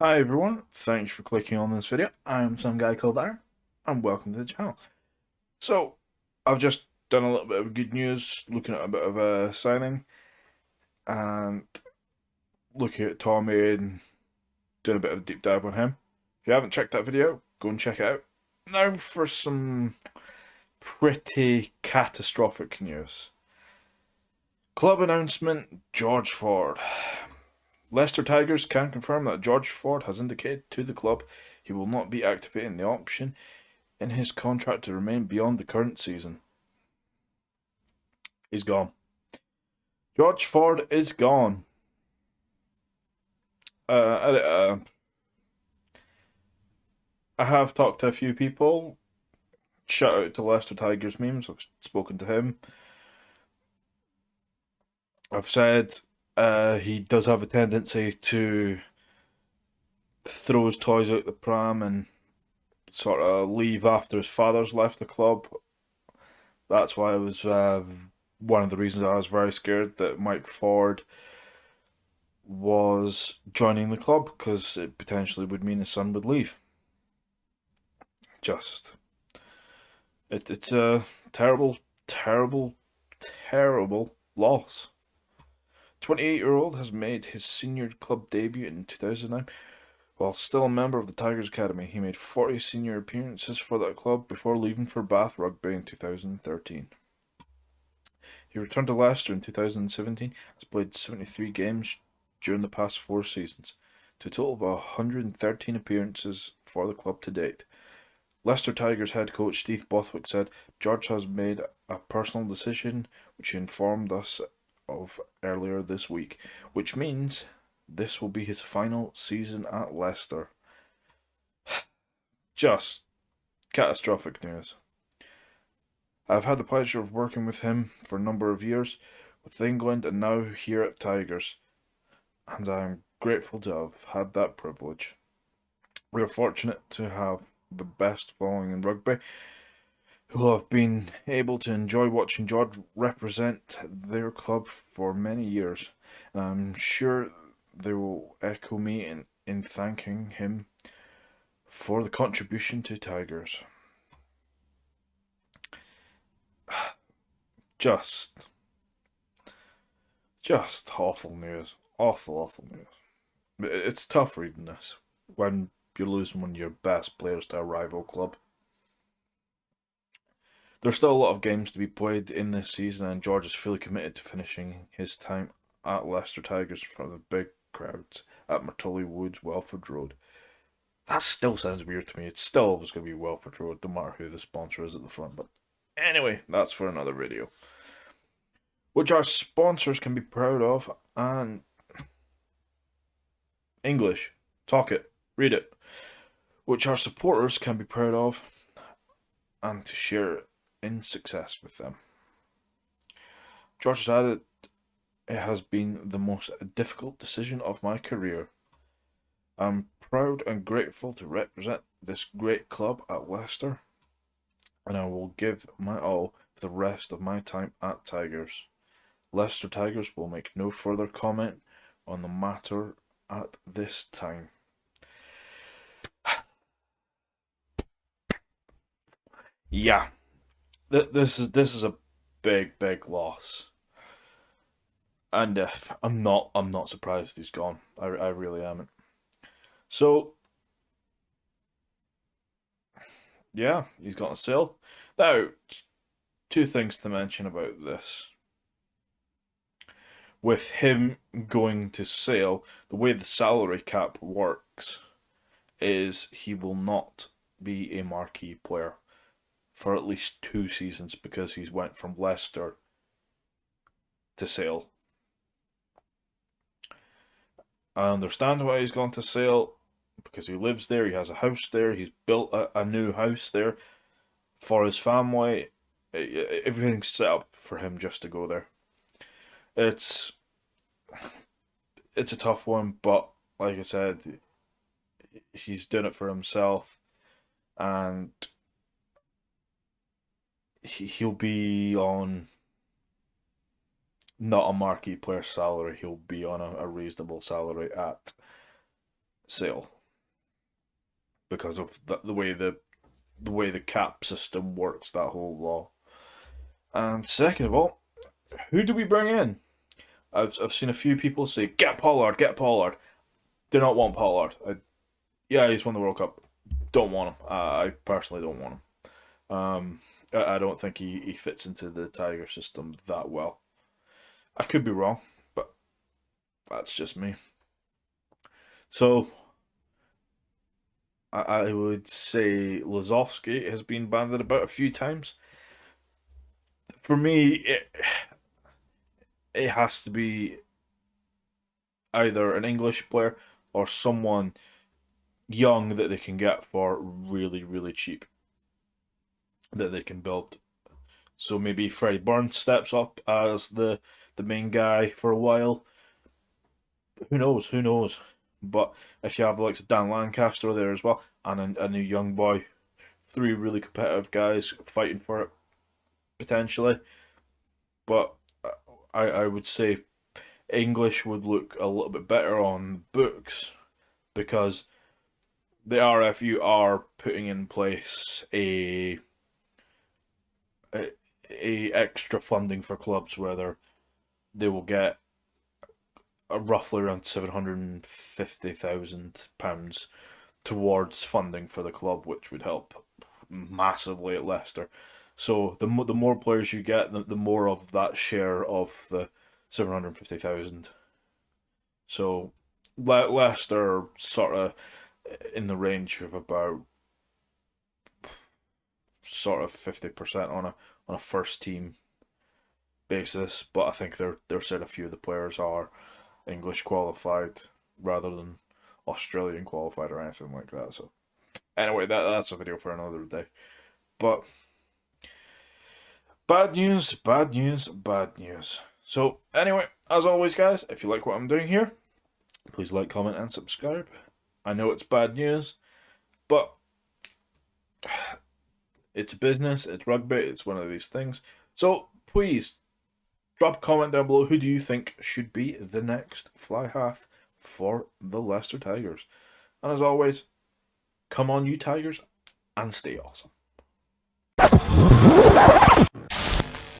Hi everyone, thanks for clicking on this video. I'm some guy called Aaron, and welcome to the channel. So, I've just done a little bit of good news, looking at a bit of a signing, and looking at Tommy and doing a bit of a deep dive on him. If you haven't checked that video, go and check it out. Now for some pretty catastrophic news. Club announcement, George Ford. Leicester Tigers can confirm that George Ford has indicated to the club he will not be activating the option in his contract to remain beyond the current season. He's gone. George Ford is gone. I have talked to a few people. Shout out to Leicester Tigers memes. I've spoken to him. I've said he does have a tendency to throw his toys out the pram and sort of leave after his father's left the club. That's why I was one of the reasons I was very scared that Mike Ford was joining the club, because it potentially would mean his son would leave. It's a terrible, terrible, terrible loss. 28-year-old has made his senior club debut in 2009. While still a member of the Tigers Academy, he made 40 senior appearances for that club before leaving for Bath Rugby in 2013. He returned to Leicester in 2017, has played 73 games during the past 4 seasons, to a total of 113 appearances for the club to date. Leicester Tigers head coach Steve Bothwick said George has made a personal decision which he informed us of earlier this week, which means this will be his final season at Leicester. Just catastrophic news. I've had the pleasure of working with him for a number of years with England and now here at Tigers, and I am grateful to have had that privilege. We are fortunate to have the best following in rugby, who have been able to enjoy watching George represent their club for many years, and I'm sure they will echo me in thanking him for the contribution to Tigers. Just awful news. Awful news. It's tough reading this when you're losing one of your best players to a rival club. There's still a lot of games to be played in this season, and George is fully committed to finishing his time at Leicester Tigers in front of the big crowds at Martully Woods, Welford Road. That still sounds weird to me. It's still always going to be Welford Road, no matter who the sponsor is at the front. But anyway, that's for another video. Which our sponsors can be proud of, and English, talk it, read it. Which our supporters can be proud of, and to share in success with them. George has added, it has been the most difficult decision of my career. I'm proud and grateful to represent this great club at Leicester, and I will give my all for the rest of my time at Tigers. Leicester Tigers will make no further comment on the matter at this time. Yeah, this is a big loss, and I'm not surprised he's gone. I really am. So yeah, he's got a sale. Now, two things to mention about this. With him going to sale, the way the salary cap works is he will not be a marquee player for at least 2 seasons, because he's went from Leicester to Sale. I understand why he's gone to Sale, because he lives there, he has a house there, he's built a new house there for his family. Everything's set up for him just to go there. It's a tough one, but like I said, he's doing it for himself, and he'll be on not a marquee player salary. He'll be on a reasonable salary at sale because of the way the cap system works, that whole law. And second of all, who do we bring in? I've seen a few people say, get Pollard, get Pollard. Do not want Pollard. Yeah, he's won the World Cup. Don't want him. I personally don't want him. I don't think he fits into the Tiger system that well. I could be wrong, but that's just me. So I would say Lazowski has been banded about a few times. For me, it has to be either an English player or someone young that they can get for really, really cheap that they can build. So maybe Freddie Burns steps up as the main guy for a while. Who knows? Who knows? But if you have the likes of Dan Lancaster there as well, and a new young boy, three really competitive guys fighting for it potentially. But I would say English would look a little bit better on books because the RFU are putting in place a extra funding for clubs where they will get roughly around £750,000 towards funding for the club, which would help massively at Leicester. So the more players you get, the more of that share of the 750,000. So Leicester sort of in the range of about sort of 50% on a first team basis, but I think they're said a few of the players are English qualified rather than Australian qualified or anything like that. So anyway, that's a video for another day. But bad news, bad news, bad news. So anyway, as always, guys, if you like what I'm doing here, please like, comment, and subscribe. I know it's bad news, but it's a business, it's rugby, it's one of these things. So please drop a comment down below. Who do you think should be the next fly half for the Leicester Tigers? And as always, come on you Tigers and stay awesome.